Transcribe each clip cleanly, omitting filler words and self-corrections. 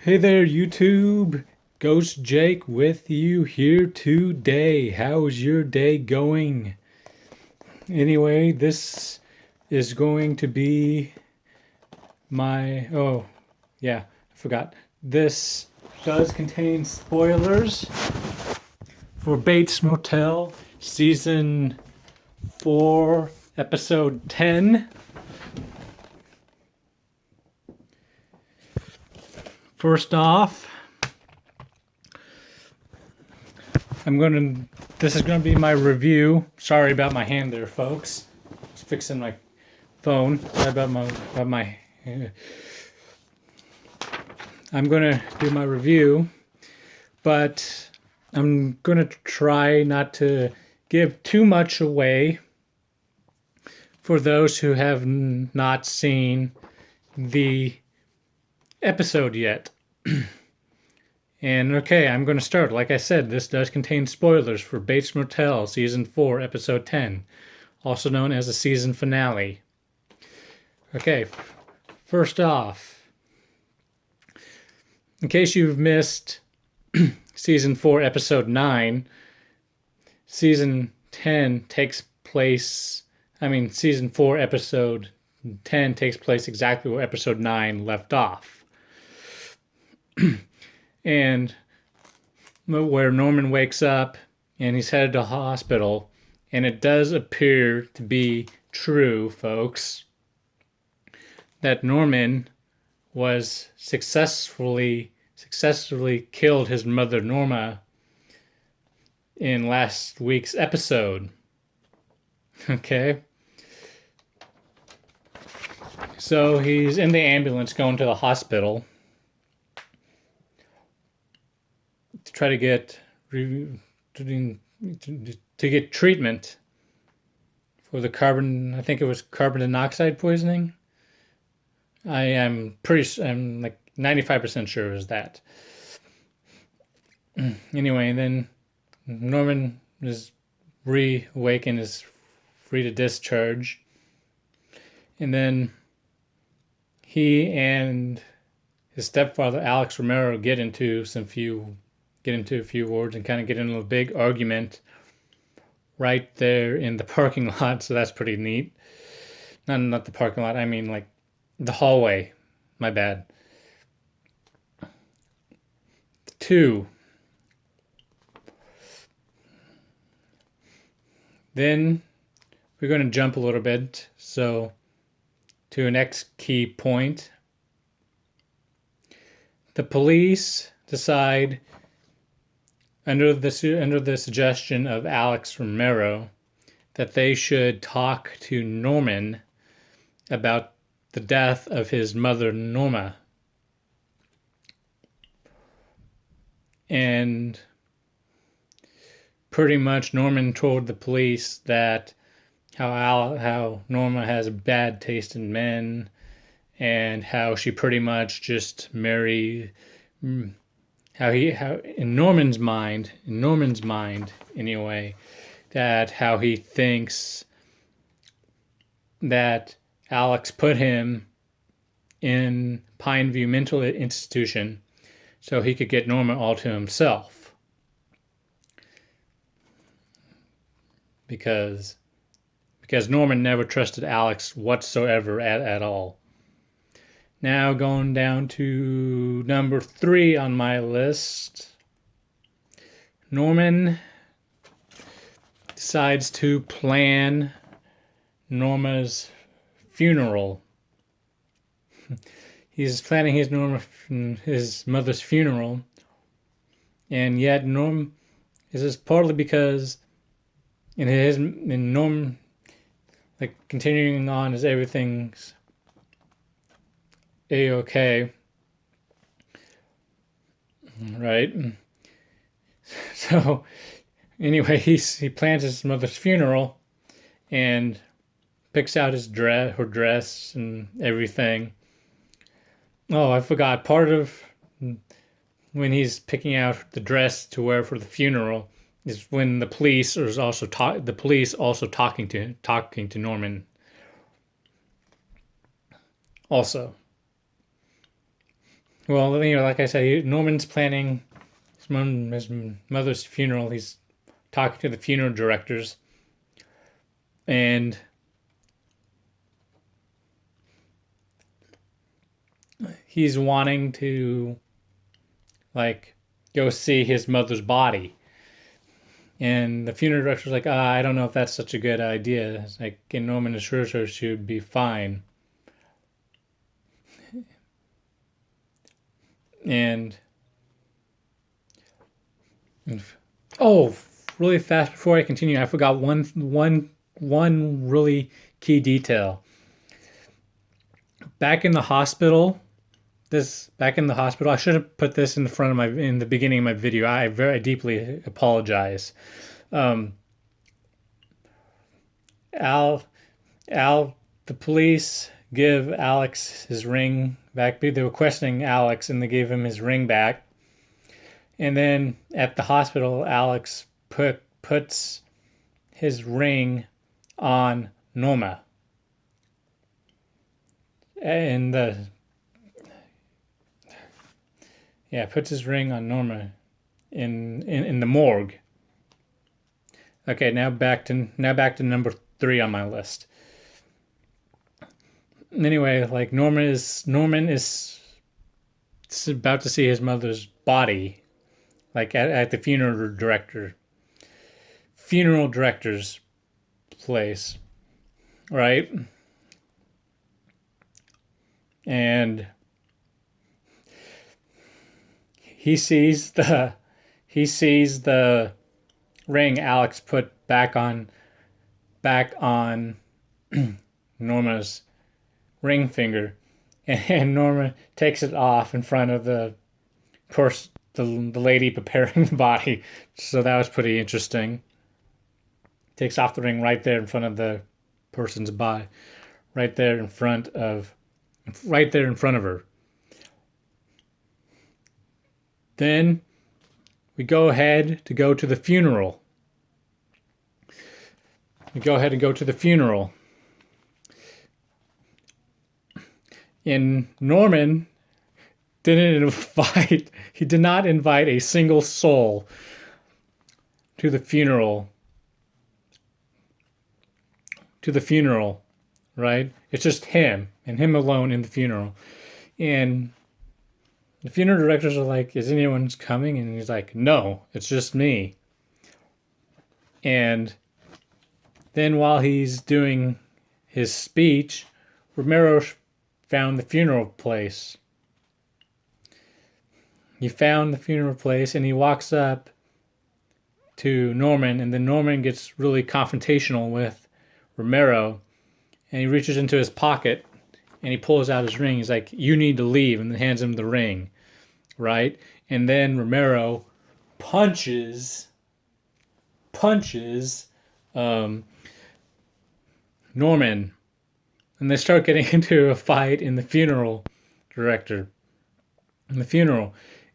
Hey there, YouTube. Ghost Jake with you here today. How's your day going? Anyway, this is going to be my. Yeah, I forgot. This does contain spoilers for Bates Motel Season 4, Episode 10. First off, this is gonna be my review. Sorry about my hand there, folks. I was fixing my phone. Sorry about my. I'm gonna do my review, but I'm gonna try not to give too much away for those who have not seen the episode yet. And okay, I'm going to start. Like I said, this does contain spoilers for Bates Motel Season 4, Episode 10, also known as the season finale. Okay, first off, in case you've missed Season 4, Episode 9, Season 10 takes place, Season 4, Episode 10 takes place exactly where Episode 9 left off. And where Norman wakes up and he's headed to hospital, and it does appear to be true, folks, that Norman was successfully killed his mother Norma in last week's episode. Okay? So he's in the ambulance going to the hospital to try to get treatment for the carbon monoxide poisoning. I'm like 95% sure it was that. Anyway, then Norman is reawakened, is free to discharge, and then he and his stepfather Alex Romero get into a few words and kind of get into a big argument right there in the parking lot. So that's pretty neat. Not the parking lot. I mean, like the hallway. My bad. 2. Then we're going to jump a little bit. So to the next key point. The police decide, under the suggestion of Alex Romero, that they should talk to Norman about the death of his mother Norma. And pretty much Norman told the police that how Norma has a bad taste in men, and how she pretty much just married, how in Norman's mind anyway, that how he thinks that Alex put him in Pineview Mental Institution so he could get Norma all to himself, because Norman never trusted Alex whatsoever at all. Now going down to number 3 on my list. Norman decides to plan Norma's funeral. He's planning his mother's funeral, and yet this is partly because Norm, like, continuing on as everything's A-okay, right? So anyway, he plans his mother's funeral and picks out her dress and everything. Oh, I forgot, part of when he's picking out the dress to wear for the funeral is when the police also talking to Norman also. well, like I said, Norman's planning his mother's funeral. He's talking to the funeral directors, and he's wanting to like go see his mother's body. And the funeral director's like, I don't know if that's such a good idea. It's like, and Norman assures her she would be fine. And oh, really fast before I continue, I forgot one really key detail. Back in the hospital, I should have put this in the beginning of my video. I very deeply apologize. Um, Al, the police give Alex his ring back. They were questioning Alex, and they gave him his ring back. And then at the hospital, Alex puts his ring on Norma. And puts his ring on Norma in the morgue. Okay, now back to number 3 on my list. Anyway, like Norman is about to see his mother's body, like at the funeral director's place, right? And he sees the ring Alex put back on Norma's ring finger, and Norma takes it off in front of the lady preparing the body. So that was pretty interesting. Takes off the ring right there in front of the person's body, right there in front of her. Then we go ahead to go to the funeral. And Norman did not invite a single soul to the funeral. Right? It's just him and him alone in the funeral. And the funeral directors are like, is anyone coming? And he's like, no, it's just me. And then while he's doing his speech, Romero found the funeral place. He found the funeral place, and he walks up to Norman, and then Norman gets really confrontational with Romero, and he reaches into his pocket and he pulls out his ring. He's like, you need to leave, and then hands him the ring, right? And then Romero punches Norman, and they start getting into a fight in the funeral.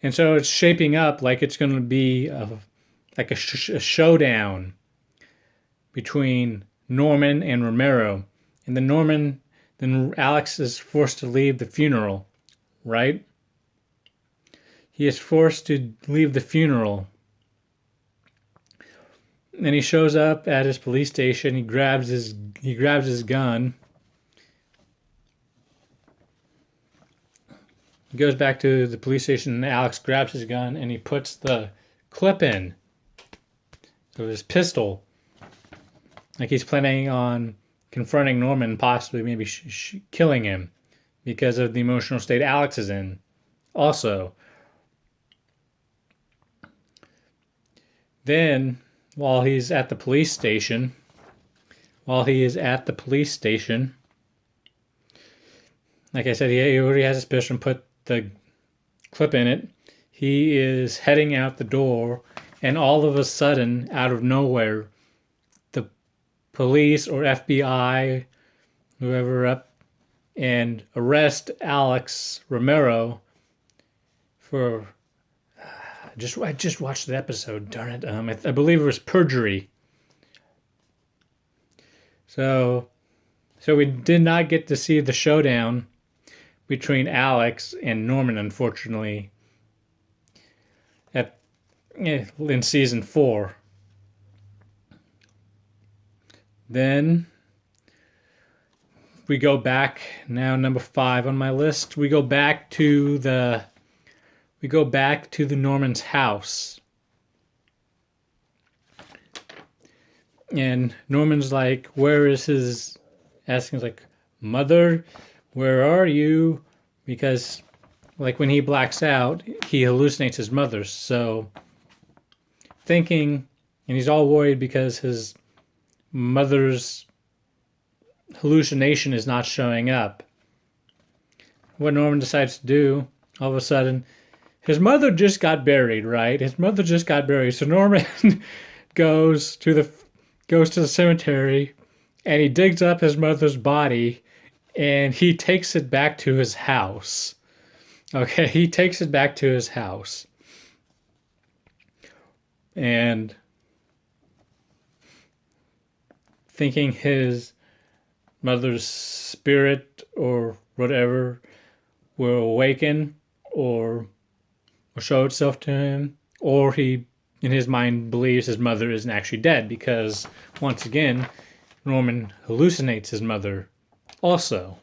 And so it's shaping up like it's going to be a showdown between Norman and Romero. And then Alex is forced to leave the funeral, right? He is forced to leave the funeral. And he shows up at his police station. He grabs his gun. He goes back to the police station, and Alex grabs his gun and he puts the clip in of his pistol. Like he's planning on confronting Norman, possibly maybe killing him because of the emotional state Alex is in. Also, then while he's at the police station, like I said, he already has his pistol and put the clip in it. He is heading out the door, and all of a sudden, out of nowhere, the police or FBI, whoever up, and arrest Alex Romero for I just watched the episode, darn it. I believe it was perjury. So we did not get to see the showdown between Alex and Norman, unfortunately, in season 4. Then we go back, now number 5 on my list. We go back to the Norman's house. And Norman's like, where is his, asking like, mother, where are you? Because like when he blacks out, he hallucinates his mother. So thinking, and he's all worried because his mother's hallucination is not showing up. What Norman decides to do, all of a sudden, his mother just got buried, right? His mother just got buried. So Norman goes to the cemetery and he digs up his mother's body and he takes it back to his house. Okay, he takes it back to his house. And thinking his mother's spirit or whatever will awaken or show itself to him, or he, in his mind, believes his mother isn't actually dead because, once again, Norman hallucinates his mother also.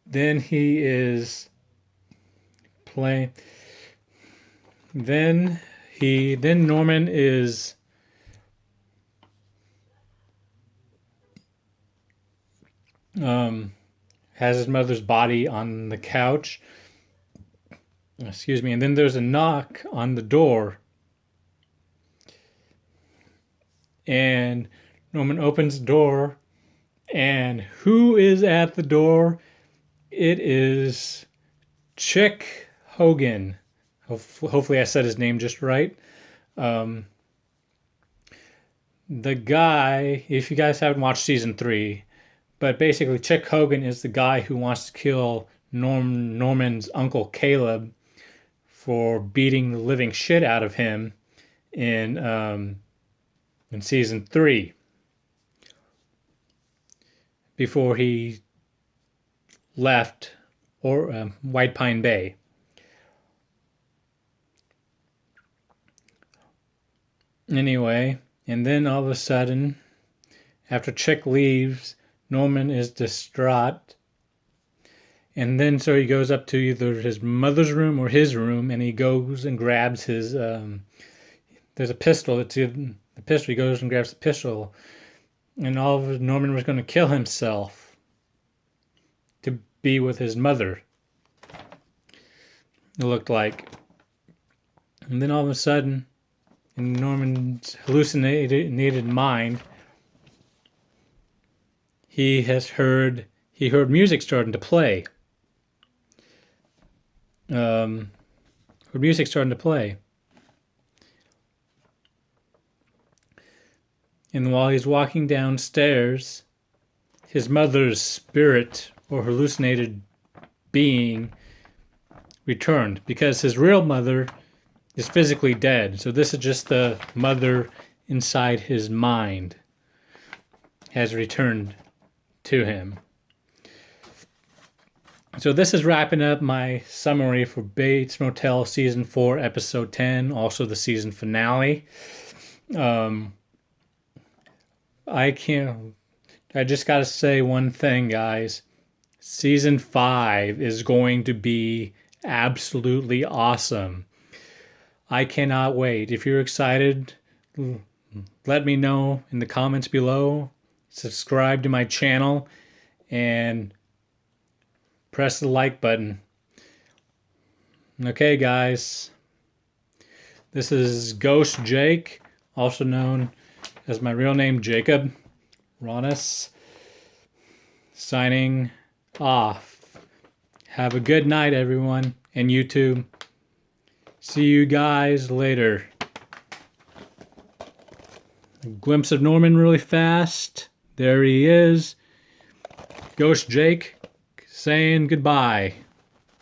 Then he is playing. Then Norman is has his mother's body on the couch. Excuse me. And then there's a knock on the door. And Norman opens the door. And who is at the door? It is Chick Hogan. Hopefully I said his name just right. The guy, if you guys haven't watched season 3, but basically Chick Hogan is the guy who wants to kill Norman's uncle Caleb for beating the living shit out of him in season 3 before he left White Pine Bay. Anyway, and then all of a sudden, after Chick leaves, Norman is distraught. And then so he goes up to either his mother's room or his room, and he goes and grabs his, there's a pistol. It's in the pistol. He goes and grabs the pistol. And Norman was going to kill himself to be with his mother, it looked like. And then all of a sudden, in Norman's hallucinated mind, he heard music starting to play. Heard music starting to play. And while he's walking downstairs, his mother's spirit or hallucinated being returned because his real mother is physically dead. So this is just the mother inside his mind has returned to him. So this is wrapping up my summary for Bates Motel Season 4, Episode 10, also the season finale. I just got to say one thing, guys. Season 5 is going to be absolutely awesome. I cannot wait. If you're excited, let me know in the comments below. Subscribe to my channel and press the like button. Okay, guys. This is Ghost Jake, also known as my real name, Jacob Ronis, signing off. Have a good night, everyone, and YouTube. See you guys later. A glimpse of Norman really fast. There he is. Ghost Jake saying goodbye.